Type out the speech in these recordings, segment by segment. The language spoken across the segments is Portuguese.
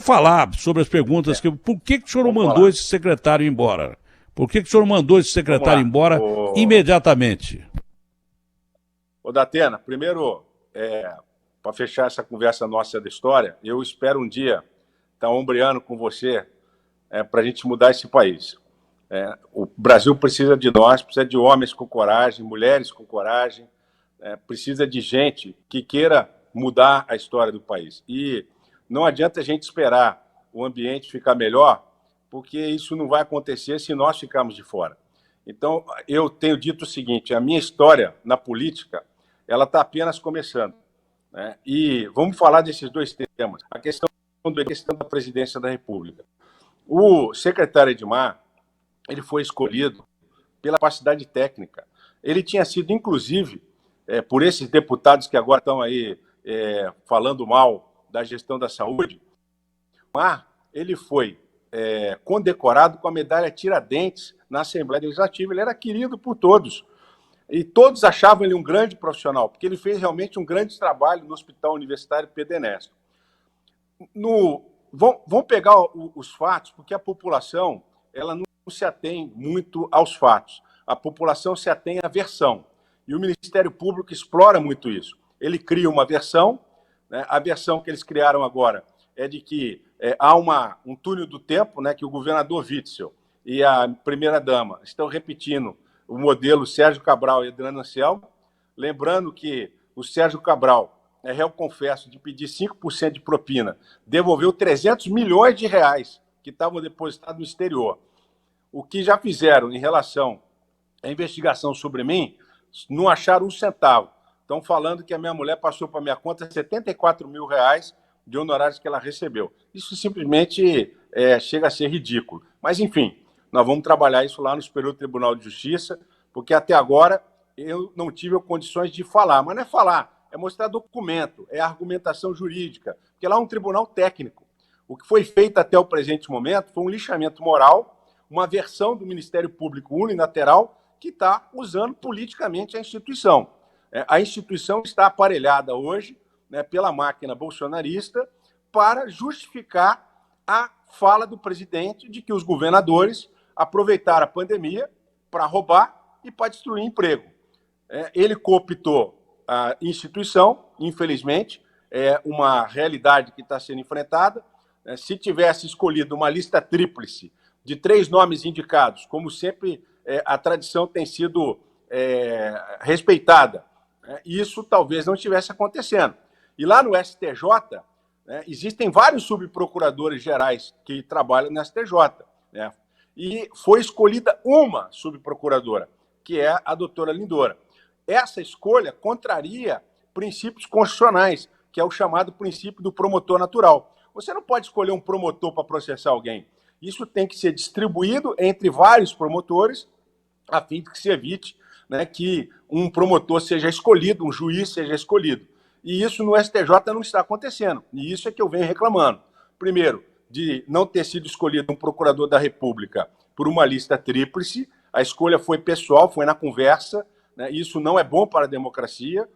falar sobre as perguntas. Por que o senhor não mandou esse secretário embora? Por que o senhor mandou esse secretário embora imediatamente? Ô, Datena, primeiro, para fechar essa conversa nossa da história, eu espero um dia estar ombreando com você para a gente mudar esse país. O Brasil precisa de nós, precisa de homens com coragem, mulheres com coragem, precisa de gente que queira mudar a história do país. E não adianta a gente esperar o ambiente ficar melhor, porque isso não vai acontecer se nós ficarmos de fora. Então, eu tenho dito o seguinte, a minha história na política, ela está apenas começando. Né? E vamos falar desses dois temas. A questão da presidência da República. O secretário Edmar, ele foi escolhido pela capacidade técnica. Ele tinha sido, inclusive, por esses deputados que agora estão aí falando mal da gestão da saúde, mas ele foi condecorado com a medalha Tiradentes na Assembleia Legislativa. Ele era querido por todos. E todos achavam ele um grande profissional, porque ele fez realmente um grande trabalho no Hospital Universitário Pedro Ernesto. Vamos pegar os fatos, porque a população ela não se atém muito aos fatos. A população se atém à versão. E o Ministério Público explora muito isso. Ele cria uma versão, né? A versão que eles criaram agora é de que há um túnel do tempo, né, que o governador Witzel e a primeira-dama estão repetindo o modelo Sérgio Cabral e Adriano Anselmo, lembrando que o Sérgio Cabral é réu confesso de pedir 5% de propina, devolveu 300 milhões de reais que estavam depositados no exterior. O que já fizeram em relação à investigação sobre mim, não acharam um centavo. Estão falando que a minha mulher passou para a minha conta 74 mil reais de honorários que ela recebeu. Isso simplesmente chega a ser ridículo. Mas, enfim, nós vamos trabalhar isso lá no Superior Tribunal de Justiça, porque até agora eu não tive condições de falar. Mas não é falar, é mostrar documento, é argumentação jurídica, porque lá é um tribunal técnico. O que foi feito até o presente momento foi um lixamento moral, uma versão do Ministério Público unilateral que está usando politicamente a instituição. A instituição está aparelhada hoje, né, pela máquina bolsonarista para justificar a fala do presidente de que os governadores aproveitaram a pandemia para roubar e para destruir emprego. Ele cooptou a instituição, infelizmente, é uma realidade que está sendo enfrentada. Se tivesse escolhido uma lista tríplice de 3 nomes indicados, como sempre a tradição tem sido respeitada, isso talvez não estivesse acontecendo. E lá no STJ, existem vários subprocuradores gerais que trabalham no STJ, né? E foi escolhida uma subprocuradora, que é a doutora Lindora. Essa escolha contraria princípios constitucionais, que é o chamado princípio do promotor natural. Você não pode escolher um promotor para processar alguém. Isso tem que ser distribuído entre vários promotores, a fim de que se evite, né, que um promotor seja escolhido, um juiz seja escolhido. E isso no STJ não está acontecendo. E isso é que eu venho reclamando. Primeiro, de não ter sido escolhido um procurador da República por uma lista tríplice. A escolha foi pessoal, foi na conversa. Né? Isso não é bom para a democracia.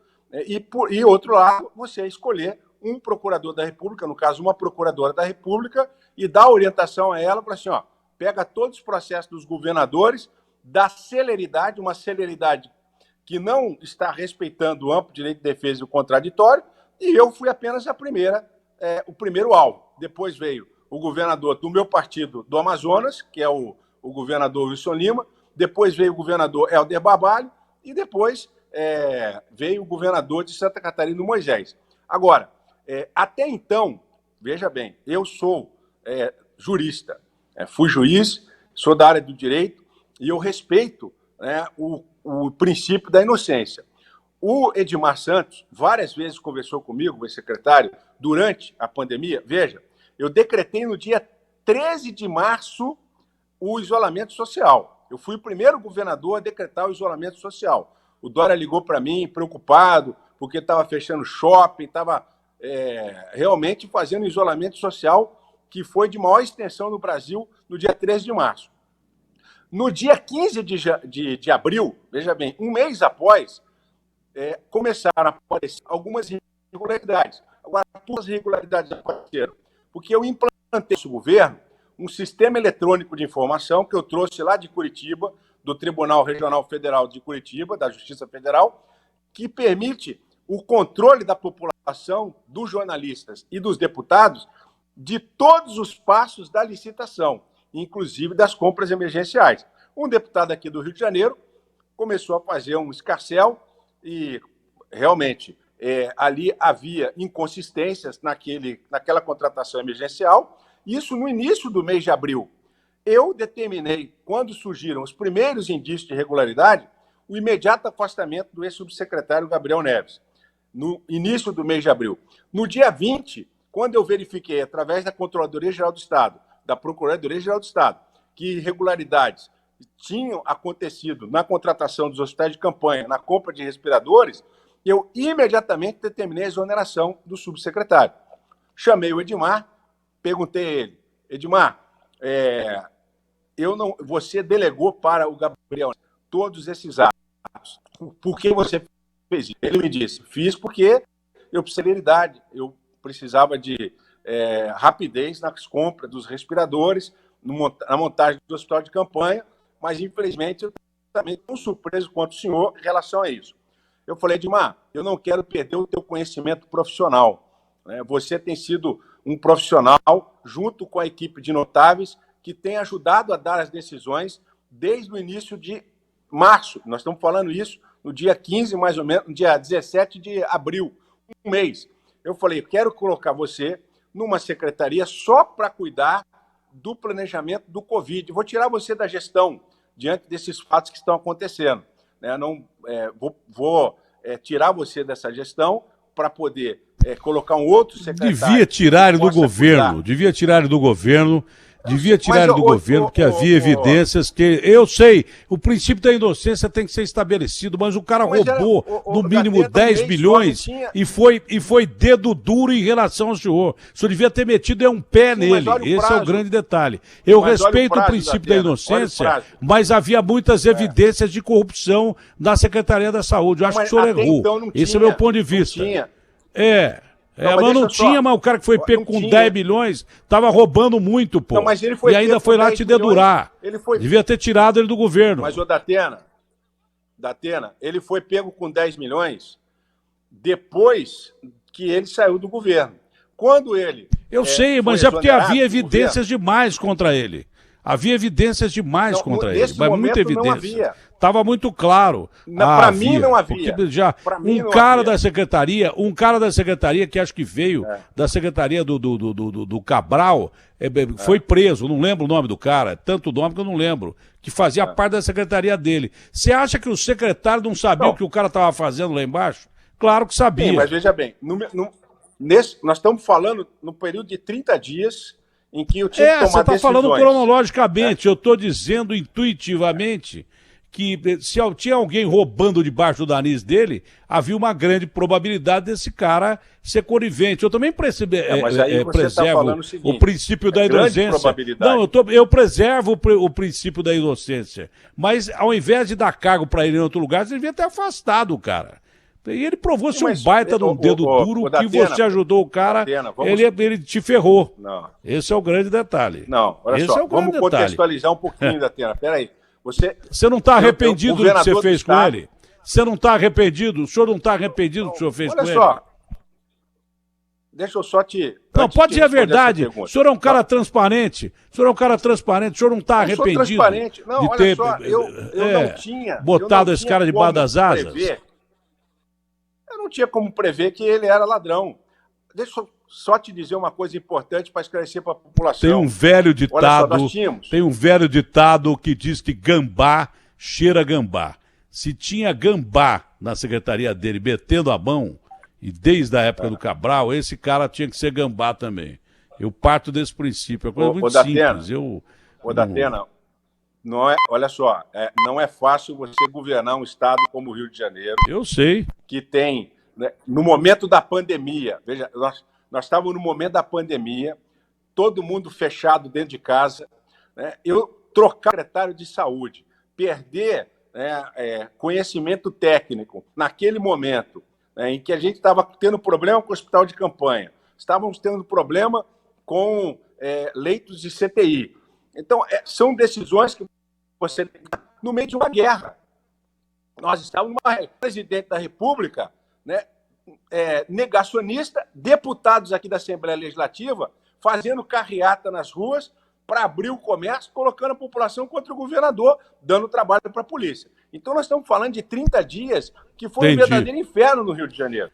E outro lado, você escolher um procurador da República, no caso, uma procuradora da República, e dar orientação a ela para assim, ó, pega todos os processos dos governadores, dá celeridade, uma celeridade que não está respeitando o amplo direito de defesa e o contraditório, e eu fui apenas o primeiro alvo. Depois veio o governador do meu partido do Amazonas, que é o governador Wilson Lima, depois veio o governador Helder Barbalho, e depois veio o governador de Santa Catarina, Moisés. Agora, até então, veja bem, eu sou jurista, fui juiz, sou da área do direito, e eu respeito, né, o princípio da inocência. O Edmar Santos várias vezes conversou comigo, o secretário, durante a pandemia. Veja, eu decretei no dia 13 de março o isolamento social. Eu fui o primeiro governador a decretar o isolamento social. O Dória ligou para mim, preocupado, porque estava fechando shopping, estava realmente fazendo isolamento social, que foi de maior extensão no Brasil, no dia 13 de março. No dia 15 de abril, veja bem, um mês após, começaram a aparecer algumas irregularidades. Agora, todas as irregularidades apareceram, porque eu implantei esse governo um sistema eletrônico de informação que eu trouxe lá de Curitiba, do Tribunal Regional Federal de Curitiba, da Justiça Federal, que permite o controle da população, dos jornalistas e dos deputados de todos os passos da licitação, inclusive das compras emergenciais. Um deputado aqui do Rio de Janeiro começou a fazer um escarcéu e, realmente, ali havia inconsistências naquela contratação emergencial. Isso no início do mês de abril. Eu determinei, quando surgiram os primeiros indícios de irregularidade, o imediato afastamento do ex-subsecretário Gabriel Neves, no início do mês de abril. No dia 20, quando eu verifiquei, através da Controladoria-Geral do Estado, da Procuradoria-Geral do Estado, que irregularidades tinham acontecido na contratação dos hospitais de campanha, na compra de respiradores, eu imediatamente determinei a exoneração do subsecretário. Chamei o Edmar, perguntei a ele, Edmar, você delegou para o Gabriel todos esses atos. Por que você fez isso? Ele me disse, fiz porque eu precisava de celeridade, eu precisava de rapidez nas compras dos respiradores, na montagem do hospital de campanha, mas, infelizmente, eu também estou surpreso quanto o senhor em relação a isso. Eu falei, Edmar, eu não quero perder o teu conhecimento profissional. Né? Você tem sido um profissional, junto com a equipe de notáveis, que tem ajudado a dar as decisões desde o início de março. Nós estamos falando isso no dia 15, mais ou menos, no dia 17 de abril, um mês. Eu falei, quero colocar você numa secretaria só para cuidar do planejamento do Covid. Vou tirar você da gestão diante desses fatos que estão acontecendo. Vou tirar você dessa gestão para poder colocar um outro secretário. Devia tirar ele do governo, devia tirar ele do governo. Devia tirar ele do governo, porque havia evidências que... Eu sei, o princípio da inocência tem que ser estabelecido, mas o cara roubou, no mínimo, 10 bilhões e foi dedo duro em relação ao senhor. O senhor devia ter metido um pé nele. Esse é o grande detalhe. Eu respeito o princípio da inocência, mas havia muitas evidências de corrupção na Secretaria da Saúde. Eu acho que o senhor errou. Esse é o meu ponto de vista. Mas não tinha, mas o cara que foi pego com 10 bilhões estava roubando muito, pô. Não, mas ele foi e ainda foi lá te dedurar. Devia ter tirado ele do governo. Mas, ô Datena, ele foi pego com 10 milhões depois que ele saiu do governo. Quando ele... Eu sei, mas é porque havia evidências demais contra ele. Havia evidências demais contra ele, mas muita evidência. Estava muito claro. Para mim não havia. Um cara da secretaria que acho que veio da secretaria do Cabral, foi preso, não lembro o nome do cara, tanto nome que eu não lembro, que fazia parte da secretaria dele. Você acha que o secretário não sabia o que o cara estava fazendo lá embaixo? Claro que sabia. Sim, mas veja bem, nós estamos falando no período de 30 dias em que eu tinha que tomar você está falando decisões. cronologicamente, eu estou dizendo intuitivamente que se tinha alguém roubando debaixo do nariz dele, havia uma grande probabilidade desse cara ser conivente. Eu também preservo o princípio da inocência. Não, eu preservo o princípio da inocência. Mas ao invés de dar cargo para ele em outro lugar, você devia ter afastado o cara. E ele provou-se um baita de um dedo duro que você ajudou o cara, ele te ferrou. Não. Esse é o grande detalhe. Não, olha só, vamos contextualizar um pouquinho, Datena. Peraí. Você não está arrependido do que você fez com ele? Você não está arrependido? O senhor não está arrependido do que o senhor fez com ele? Olha só, deixa eu só te... Não, pode dizer a verdade. O senhor é um cara transparente. O senhor não está arrependido de ter botado esse cara debaixo das asas? Eu não tinha como prever que ele era ladrão. Deixa eu só te dizer uma coisa importante para esclarecer para a população. Tem um velho ditado que diz que gambá cheira gambá. Se tinha gambá na secretaria dele metendo a mão, e desde a época do Cabral, esse cara tinha que ser gambá também. Eu parto desse princípio. É coisa muito simples. Datena, olha só, não é fácil você governar um estado como o Rio de Janeiro. Eu sei. Que tem, né, no momento da pandemia, veja, nós estávamos no momento da pandemia, todo mundo fechado dentro de casa, né, eu trocar o secretário de saúde, perder conhecimento técnico naquele momento, né, em que a gente estava tendo problema com o hospital de campanha, estávamos tendo problema com leitos de CTI. Então, são decisões que você tem no meio de uma guerra. Nós estávamos numa presidente da República, né, negacionista, deputados aqui da Assembleia Legislativa fazendo carreata nas ruas para abrir o comércio, colocando a população contra o governador, dando trabalho para a polícia. Então nós estamos falando de 30 dias que foi um verdadeiro inferno no Rio de Janeiro.